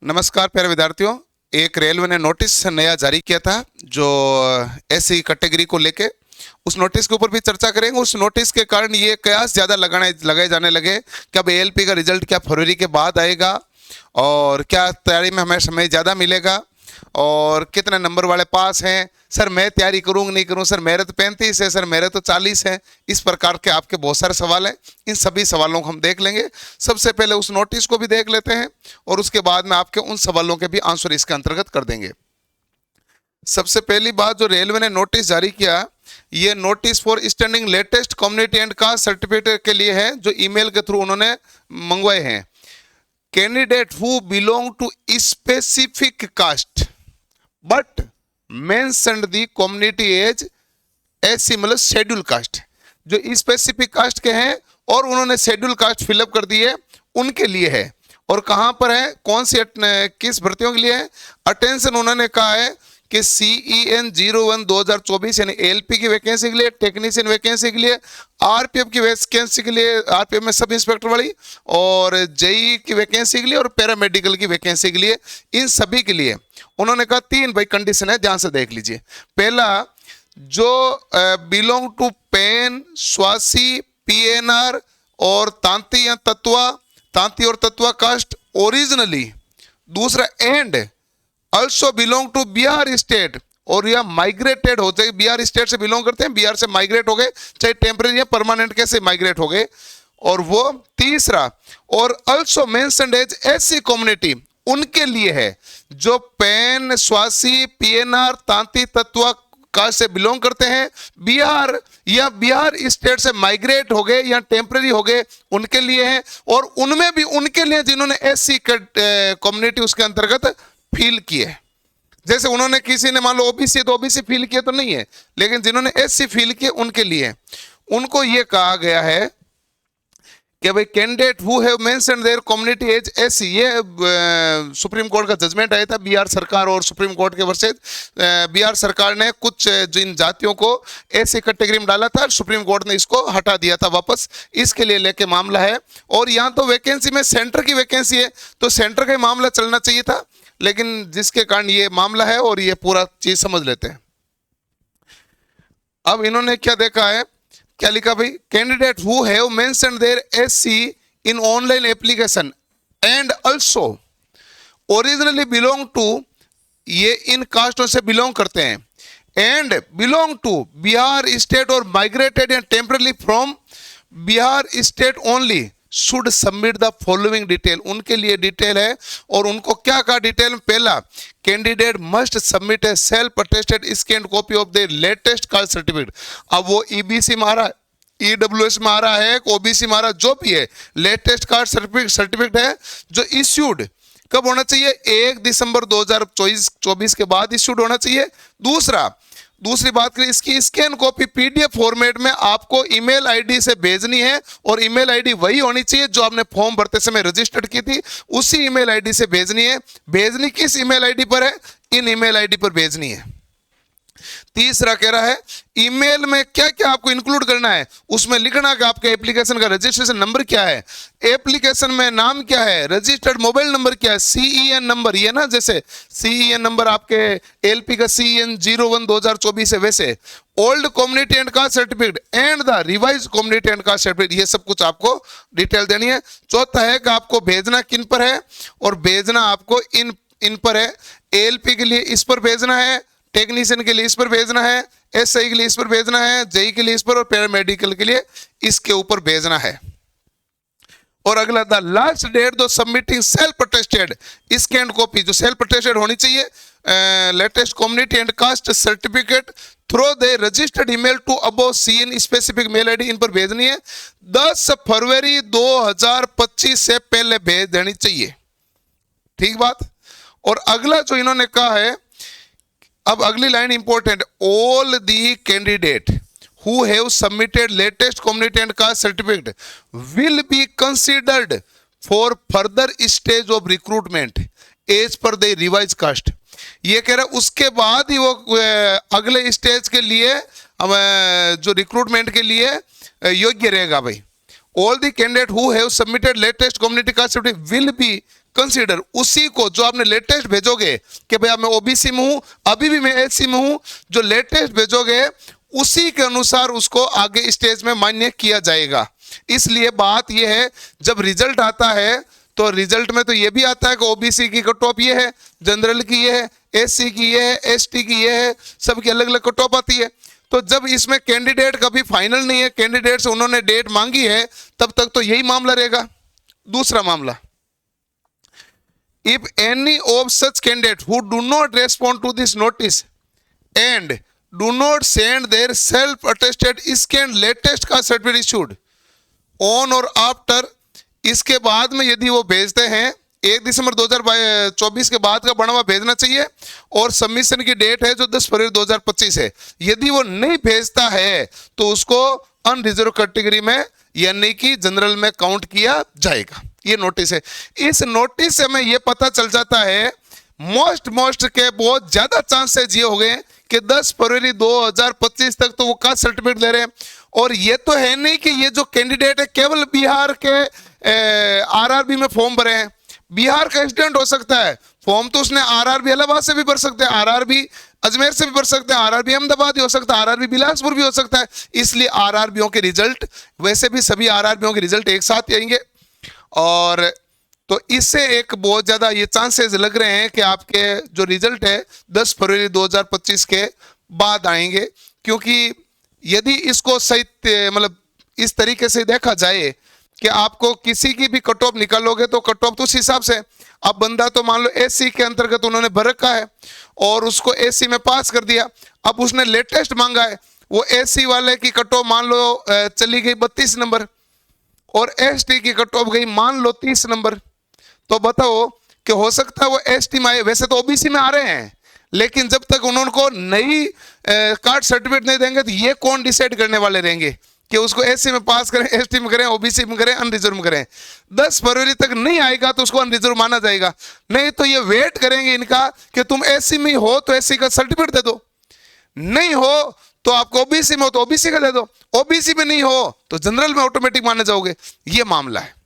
नमस्कार प्यारे विद्यार्थियों। एक रेलवे ने नोटिस नया जारी किया था जो ऐसी कैटेगरी को लेके, उस नोटिस के ऊपर भी चर्चा करेंगे। उस नोटिस के कारण ये कयास ज़्यादा लगाए जाने लगे कि अब एएलपी का रिजल्ट क्या फरवरी के बाद आएगा और क्या तैयारी में हमें समय ज़्यादा मिलेगा और कितने नंबर वाले पास हैं। सर मैं तैयारी करूँ नहीं करूँ, सर मेरे तो 35 है, सर मेरे तो 40 है। इस प्रकार के आपके बहुत सारे सवाल हैं। इन सभी सवालों को हम देख लेंगे। सबसे पहले उस नोटिस को भी देख लेते हैं और उसके बाद में आपके उन सवालों के भी आंसर इसके अंतर्गत कर देंगे। सबसे पहली बात, जो रेलवे ने नोटिस जारी किया, ये notice for standing latest community and caste certificate के लिए है, जो ईमेल के थ्रू उन्होंने मंगवाए हैं। Candidate who belong to specific caste but mentioned the community as SC, मतलब शेड्यूल कास्ट। जो स्पेसिफिक कास्ट के हैं और उन्होंने शेड्यूल कास्ट फिलअप कर दी है, उनके लिए है। और कहां पर है, कौन सी किस भर्तियों के लिए है? अटेंशन, उन्होंने कहा है कि CEN 01 2024 यानी एलपी की वैकेंसी के लिए, टेक्नीशियन वैकेंसी के लिए, आरपीएफ की वैकेंसी के लिए, आरपीएफ में सब इंस्पेक्टर वाली, और जेई की वैकेंसी के लिए और पैरामेडिकल की वैकेंसी के लिए, इन सभी के लिए उन्होंने कहा 3 भाई कंडीशन है, ध्यान से देख लीजिए। पहला, जो belong to Pan, Swasi, PNR और तांती या तत्वा, तांती और तत्वा कास्ट ओरिजिनली। दूसरा, and also belong to Bihar state, और यह माइग्रेटेड हो जाए, बिहार स्टेट से बिलोंग करते हैं, बिहार से माइग्रेट हो गए, चाहे टेम्परेरी या परमानेंट कैसे माइग्रेट हो गए। और वो तीसरा, और also mentioned as SC community, उनके लिए है जो पेन, स्वासी, PNR, तांती तत्वा कास्ट से बिलोंग करते हैं, बिहार या बिहार स्टेट से माइग्रेट हो गए या टेम्परेरी हो गए, उनके लिए है। और उनमें भी उनके लिए जिन्होंने एससी कम्युनिटी उसके अंतर्गत फील किए। जैसे उन्होंने किसी ने मान लो ओबीसी, तो ओबीसी फील किए तो नहीं है, लेकिन जिन्होंने एससी फील किए उनके लिए उनको ये कहा गया है कि भाई candidate who have mentioned their community as SC. ये सुप्रीम कोर्ट का जजमेंट आया था बिहार सरकार और सुप्रीम कोर्ट के वर्सेज। बिहार सरकार ने कुछ जिन जातियों को एससी कैटेगरी में डाला था, सुप्रीम कोर्ट ने इसको हटा दिया था वापस। इसके लिए लेके मामला है। और यहाँ तो वैकेंसी में सेंटर की वैकेंसी है, तो सेंटर का मामला चलना चाहिए था, लेकिन जिसके कारण ये मामला है और ये पूरा चीज समझ लेते हैं। अब इन्होंने क्या देखा है, क्या लिखा भाई, candidate who have mentioned their SC in online application and also originally belong to, ये इन कास्टों से बिलोंग करते हैं, and belong to Bihar state और migrated and temporary from Bihar state only should submit the following detail. उनके लिए डिटेल है। और उनको क्या कहा डिटेल में? पहला, candidate must submit A self attested scan copy of the latest caste certificate. अब वो EBC मारा, EWS मारा है, OBC मारा, जो भी है, लेटेस्ट कास्ट सर्टिफिकेट है जो इश्यूड कब होना चाहिए? 1 दिसंबर 2024 के बाद इश्यूड होना चाहिए। दूसरी बात करें, इसकी स्कैन कॉपी PDF फॉर्मेट में आपको ईमेल आईडी से भेजनी है, और ईमेल आईडी वही होनी चाहिए जो आपने फॉर्म भरते समय रजिस्टर्ड की थी, उसी ईमेल आईडी से भेजनी है। भेजनी किस ईमेल आईडी पर है? इन ईमेल आईडी पर भेजनी है। तीसरा कह रहा है, ईमेल में क्या क्या आपको इंक्लूड करना है, उसमें लिखना कि आपके एप्लीकेशन का रजिस्ट्रेशन नंबर क्या है, एप्लीकेशन में नाम क्या है, रजिस्टर्ड मोबाइल नंबर क्या है, CEN नंबर, ये ना जैसे CEN नंबर आपके एलपी का CEN 01 2024 है, वैसे old community and caste certificate and the revise community and caste certificate, ये सब कुछ आपको डिटेल देनी है। चौथा है कि आपको भेजना किन पर है, और भेजना आपको इन पर है। एलपी के लिए इस पर भेजना है, टेक्नीशियन के लिए इस पर भेजना है, SI के लिए इस पर भेजना है, जेई के लिए इस पर, और पैरामेडिकल के लिए इसके ऊपर भेजना है। और अगला, the last date to submitting self attested scan copy, जो सेल्फ अटेस्टेड होनी चाहिए, latest community and caste certificate through the registered email to above CN specific mail ID, इन पर भेजनी है। 10 फरवरी 2025 से पहले भेज देनी चाहिए। ठीक बात। और अगला जो इन्होंने कहा है, अब अगली line important, all the candidate who have submitted latest community and caste certificate will be considered for further stage of recruitment as per the revised caste। ये कह रहा है उसके बाद ही वो अगले स्टेज के लिए, जो रिक्रूटमेंट के लिए योग्य रहेगा भाई। All the candidates who have submitted latest community caste certificate will be consider उसी को जो आपने लेटेस्ट भेजोगे कि भैया मैं ओबीसी में हूं, अभी भी मैं एससी में हूं, जो लेटेस्ट भेजोगे उसी के अनुसार उसको आगे स्टेज में मान्य किया जाएगा। इसलिए बात यह है, जब रिजल्ट आता है तो रिजल्ट में तो यह भी आता है कि ओबीसी की कट ऑफ ये है, जनरल की ये है, एससी की ये है, एसटी की ये है, सबकी अलग अलग कट ऑफ आती है। तो जब इसमें कैंडिडेट कभी फाइनल नहीं है, कैंडिडेट से उन्होंने डेट मांगी है, तब तक तो यही मामला रहेगा। दूसरा मामला, if any of such candidate who do not respond to this notice and do not send their self attested scanned latest caste certificate issued on or after, इसके बाद में यदि वो भेजते हैं 1 दिसंबर 2024 के बाद का बना हुआ भेजना चाहिए, और सबमिशन की डेट है जो 10 फरवरी 2025 है। यदि वो नहीं भेजता है तो उसको अनरिजर्व कैटेगरी में यानी कि जनरल में काउंट किया जाएगा। ये नोटिस है। इस नोटिस से हमें ये पता चल जाता है मोस्ट के बहुत ज्यादा चांसेस ये हो गए कि 10 फरवरी 2025 तक तो वो कास्ट सर्टिफिकेट ले रहे हैं। और ये तो है नहीं कि ये जो कैंडिडेट है केवल बिहार के आरआरबी में फॉर्म भरे हैं। बिहार का स्टूडेंट हो सकता है, फॉर्म तो उसने आरआरबी इलाहाबाद से भी भर सकते हैं, आरआरबी अजमेर से भी भर सकते हैं, आरआरबी अहमदाबाद भी हो सकता है, आरआरबी बिलासपुर भी हो सकता है। इसलिए आरआरबीओ के रिजल्ट, वैसे भी सभी आरआरबीओ के रिजल्ट एक साथ आएंगे, और तो इससे एक बहुत ज्यादा ये चांसेस लग रहे हैं कि आपके जो रिजल्ट है 10 फरवरी 2025 के बाद आएंगे। क्योंकि यदि इसको सही मतलब इस तरीके से देखा जाए कि आपको किसी की भी कट ऑफ निकालोगे तो कट ऑफ तो उस हिसाब से, अब बंदा तो मान लो एससी के अंतर्गत उन्होंने भर रखा है और उसको एससी में पास कर दिया, अब उसने लेटेस्ट मांगा है, वो एससी वाले की कट ऑफ मान लो चली गई 32 नंबर और एसटी की कट ऑफ गई मान लो 30 नंबर, तो बताओ कि हो सकता है वो एसटी में आए। वैसे तो ओबीसी में आ रहे हैं, लेकिन जब तक उनको नई कार्ड सर्टिफिकेट नहीं देंगे तो ये कौन डिसाइड करने वाले रहेंगे कि उसको एससी में पास करें, एसटी में करें, ओबीसी में करें, अनरिजर्व में करें। 10 फरवरी तक नहीं आएगा तो उसको अनरिजर्व माना जाएगा, नहीं तो ये वेट करेंगे इनका कि तुम एससी में हो तो एससी का सर्टिफिकेट दे दो, नहीं हो तो आपको ओबीसी में हो तो ओबीसी का दे दो, ओबीसी में नहीं हो तो जनरल में ऑटोमेटिक माने जाओगे। ये मामला है।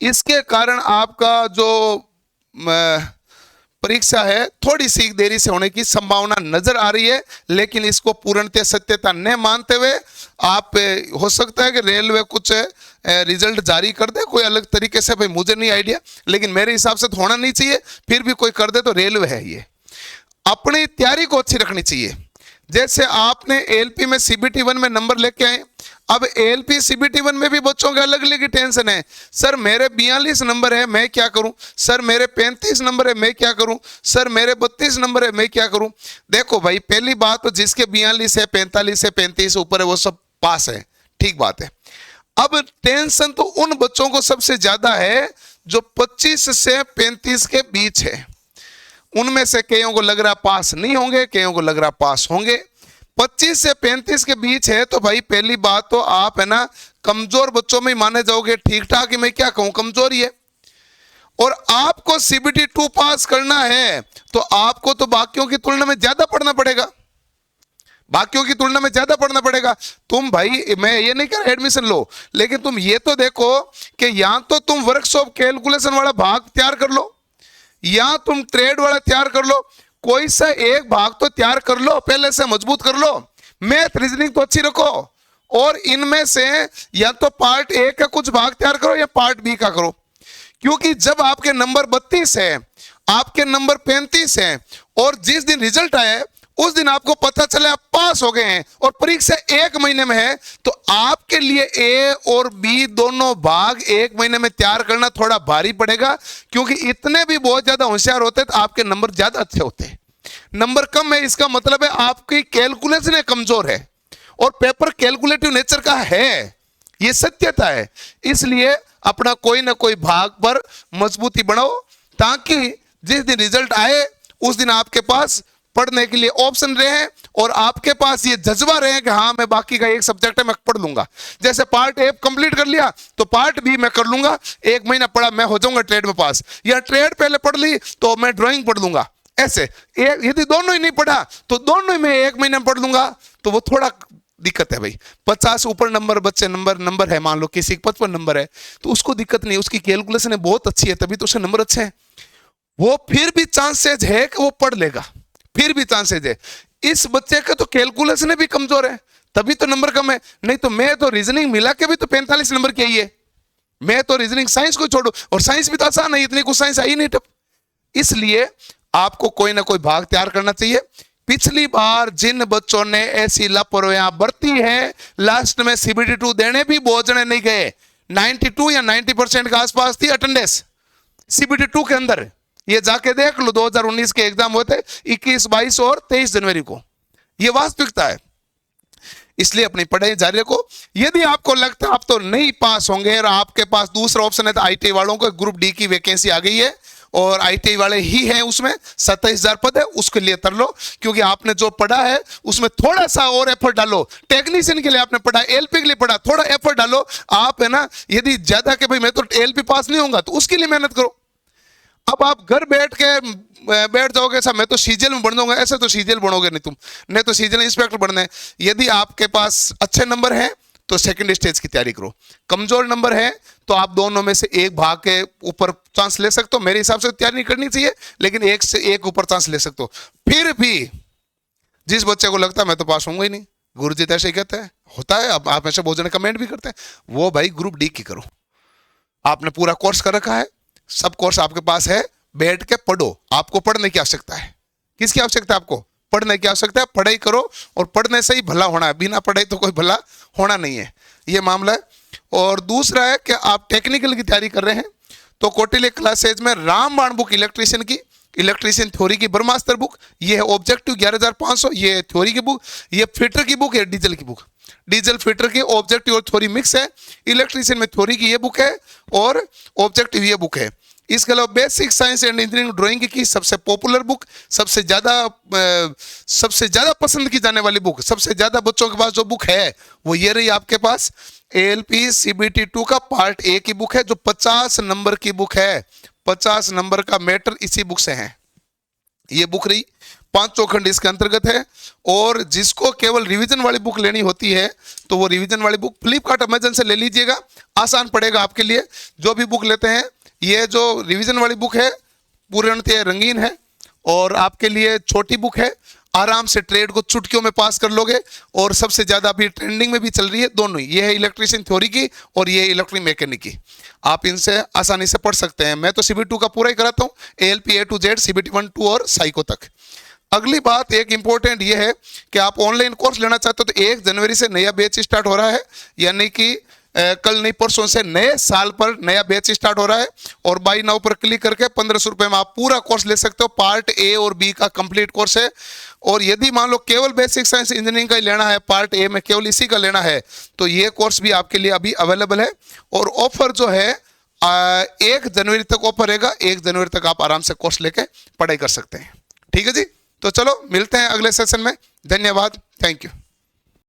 इसके कारण आपका जो परीक्षा है थोड़ी सी देरी से होने की संभावना नजर आ रही है, लेकिन इसको पूर्णतः सत्यता न मानते हुए आप, हो सकता है कि रेलवे कुछ रिजल्ट जारी कर दे कोई अलग तरीके से, भाई मुझे नहीं आइडिया, लेकिन मेरे हिसाब से तो होना नहीं चाहिए, फिर भी कोई कर दे तो रेलवे है। ये अपनी तैयारी को अच्छी रखनी चाहिए। जैसे आपने एलपी में सीबीटी 1 में नंबर लेके आए, अब एलपी सीबीटी 1 में भी बच्चों के अलग अलग टेंशन है। सर मेरे 42 नंबर है मैं क्या करूं, सर मेरे 35 नंबर है मैं क्या करूं, सर मेरे 32 नंबर है मैं क्या करूं। देखो भाई, पहली बात तो जिसके 42 है, 45 है, 35 ऊपर है, वो सब पास है, ठीक बात है। अब टेंशन तो उन बच्चों को सबसे ज्यादा है जो 25 से 35 के बीच है। उनमें से कईयों को लग रहा पास नहीं होंगे, कईयों को लग रहा पास होंगे। 25 से 35 के बीच है तो भाई पहली बात तो आप है ना कमजोर बच्चों में ही माने जाओगे। ठीक ठाक ही मैं क्या कहूं, कमजोर ही है। और आपको सीबीटी 2 पास करना है तो आपको तो बाकियों की तुलना में ज्यादा पढ़ना पड़ेगा, बाकियों की तुलना में ज्यादा पढ़ना पड़ेगा। तुम भाई, मैं ये नहीं कह रहा एडमिशन लो, लेकिन तुम ये तो देखो कि यहां तो तुम वर्कशॉप कैलकुलेशन वाला भाग तैयार कर लो या तुम ट्रेड वाला तैयार कर लो, कोई सा एक भाग तो तैयार कर लो, पहले से मजबूत कर लो। मैथ रीजनिंग तो अच्छी रखो, और इनमें से या तो पार्ट ए का कुछ भाग तैयार करो या पार्ट बी का करो। क्योंकि जब आपके नंबर 32 है, आपके नंबर 35 है, और जिस दिन रिजल्ट आया उस दिन आपको पता चला आप पास हो गए हैं और परीक्षा 1 महीने में है, तो आपके लिए ए और बी दोनों भाग 1 महीने में तैयार करना थोड़ा भारी पड़ेगा। क्योंकि इतने भी बहुत ज्यादा होशियार होते तो आपके नंबर ज्यादा अच्छे होते। नंबर कम है इसका मतलब है आपकी कैलकुलेशन कमजोर है, और पेपर कैलकुलेटिव नेचर का है, ये सत्यता है। इसलिए अपना कोई ना कोई भाग पर मजबूती बढ़ाओ, ताकि जिस दिन रिजल्ट आए उस दिन आपके पास पढ़ने के लिए ऑप्शन रहे और आपके पास ये जज्बा रहे कि हाँ मैं बाकी का एक सब्जेक्ट है मैं पढ़ लूंगा। जैसे पार्ट ए कंप्लीट कर लिया तो पार्ट बी मैं कर लूंगा, 1 महीना पढ़ा मैं हो जाऊंगा ट्रेड में पास, या ट्रेड पहले पढ़ ली तो मैं ड्राइंग पढ़ लूंगा। ऐसे यदि दोनों ही नहीं पढ़ा तो दोनों ही मैं 1 महीने में पढ़ लूंगा, तो वो थोड़ा दिक्कत है भाई। 50 ऊपर नंबर बच्चे नंबर है, मान लो किसी 55 नंबर है तो उसको दिक्कत नहीं, उसकी कैलकुलेशन बहुत अच्छी है तभी तो उसके नंबर अच्छे हैं। वो फिर भी चांसेज है कि वो पढ़ लेगा, फिर भी चांसेज है। इस बच्चे का तो कैलकुलेशन भी कमजोर है तभी तो नंबर कम है। नहीं तो मैं तो रीजनिंग मिला के भी तो 45 नंबर की आई है। मैं तो रीजनिंग साइंस को छोड़ो, और साइंस भी तो आसान है, इतनी कुछ साइंस आई नहीं टप। इसलिए आपको कोई ना कोई भाग तैयार करना चाहिए। पिछली बार जिन बच्चों ने ऐसी लापरवाहियां बरती है, लास्ट में सीबीटी 2 देने भी बहुत जने नहीं गए। 92 या 90% के आसपास थी अटेंडेंस सीबीटी 2 के अंदर। ये जाके देख लो 2019 के एग्जाम हुए थे 21, 22 और 23 जनवरी को। ये वास्तविकता है। इसलिए अपनी पढ़ाई जारी रखो। यदि आपको लगता है आप तो नहीं पास होंगे और आपके पास दूसरा ऑप्शन है तो आईटीआई वालों को ग्रुप डी की वैकेंसी आ गई है और आईटीआई वाले ही हैं उसमें, 27,000 पद है, उसके लिए कर लो। क्योंकि आपने जो पढ़ा है उसमें थोड़ा सा और एफर्ट डालो। टेक्नीशियन के लिए आपने पढ़ा, एलपी के लिए पढ़ा, थोड़ा एफर्ट डालो आप, है ना। यदि ज्यादा के भाई मैं तो एलपी पास नहीं होऊंगा तो उसके लिए मेहनत करो। अब आप घर बैठ जाओगे ऐसा मैं तो सीजीएल में बन जाऊंगा, ऐसा तो सीजीएल बनोगे नहीं तुम, नहीं तो सीजीएल इंस्पेक्टर बनना है। यदि आपके पास अच्छे नंबर हैं तो सेकंड स्टेज की तैयारी करो। कमजोर नंबर है तो आप दोनों में से एक भाग के ऊपर चांस ले सकते हो। मेरे हिसाब से तैयारी नहीं करनी चाहिए, लेकिन एक से एक ऊपर चांस ले सकते हो। फिर भी जिस बच्चे को लगता है मैं तो पास होऊंगा ही नहीं, गुरुजी तो ऐसे ही कहते हैं, होता है। अब आप ऐसे बहुत जने कमेंट भी करते हैं, वो भाई ग्रुप डी की करो। आपने पूरा कोर्स कर रखा है, सब कोर्स आपके पास है, बैठ के पढ़ो। आपको पढ़ने की आवश्यकता है। किसकी आवश्यकता है? आपको पढ़ने की आवश्यकता है। पढ़ाई करो और पढ़ने से ही भला होना है, बिना पढ़ाई तो कोई भला होना नहीं है, ये मामला है। और दूसरा है कि आप टेक्निकल की तैयारी कर रहे हैं तो कौटिल्य क्लासेज में रामबाण बुक इलेक्ट्रीशियन थ्योरी की ब्रह्मास्त्र बुक, ये है ऑब्जेक्टिव 11,500, ये थ्योरी की बुक, ये फिटर की बुक है, डीजल की बुक, डीजल फिटर की ऑब्जेक्टिव और थ्योरी मिक्स है। इलेक्ट्रीशियन में थ्योरी की ये बुक है और ऑब्जेक्टिव ये बुक है। इसके अलावा basic science and engineering drawing की सबसे पॉपुलर बुक, सबसे ज्यादा पसंद की जाने वाली बुक, सबसे ज्यादा बच्चों के पास जो बुक है वो ये रही आपके पास, एएलपी सीबीटी 2 का पार्ट ए की बुक है, जो 50 नंबर की बुक है। 50 नंबर का मैटर इसी बुक से है। ये बुक रही, 5 खंड इसके अंतर्गत है। और जिसको केवल रिवीजन वाली बुक लेनी होती है तो वो रिवीजन वाली बुक फ्लिपकार्ट अमेजन से ले लीजिएगा, आसान पड़ेगा आपके लिए। जो भी बुक लेते हैं, ये जो रिवीजन वाली बुक है पूर्णतः रंगीन है और आपके लिए छोटी बुक है, आराम से ट्रेड को चुटकियों में पास कर लोगे। और सबसे ज्यादा अभी ट्रेंडिंग में भी चल रही है दोनों ही, ये है इलेक्ट्रीशियन थ्योरी की और ये इलेक्ट्रिक मैकेनिक की। आप इनसे आसानी से पढ़ सकते हैं। मैं तो सीबीटी 2 का पूरा ही कराता हूँ, ALP A to Z, CBT 1, 2 और साइको तक। अगली बात एक इंपॉर्टेंट ये है कि आप ऑनलाइन कोर्स लेना चाहते हो तो 1 जनवरी से नया बैच स्टार्ट हो रहा है, यानी कि कल नहीं परसों से नए साल पर नया बैच स्टार्ट हो रहा है। और बाई नाउ पर क्लिक करके 1500 रुपए में आप पूरा कोर्स ले सकते हो। पार्ट ए और बी का कंप्लीट कोर्स है। और यदि मान लो केवल बेसिक साइंस इंजीनियरिंग का ही लेना है, पार्ट ए में केवल इसी का लेना है, तो ये कोर्स भी आपके लिए अभी अवेलेबल है। और ऑफर जो है 1 जनवरी तक ऑफर रहेगा। 1 जनवरी तक आप आराम से कोर्स लेके पढ़ाई कर सकते हैं। ठीक है जी, तो चलो मिलते हैं अगले सेशन में। धन्यवाद, थैंक यू।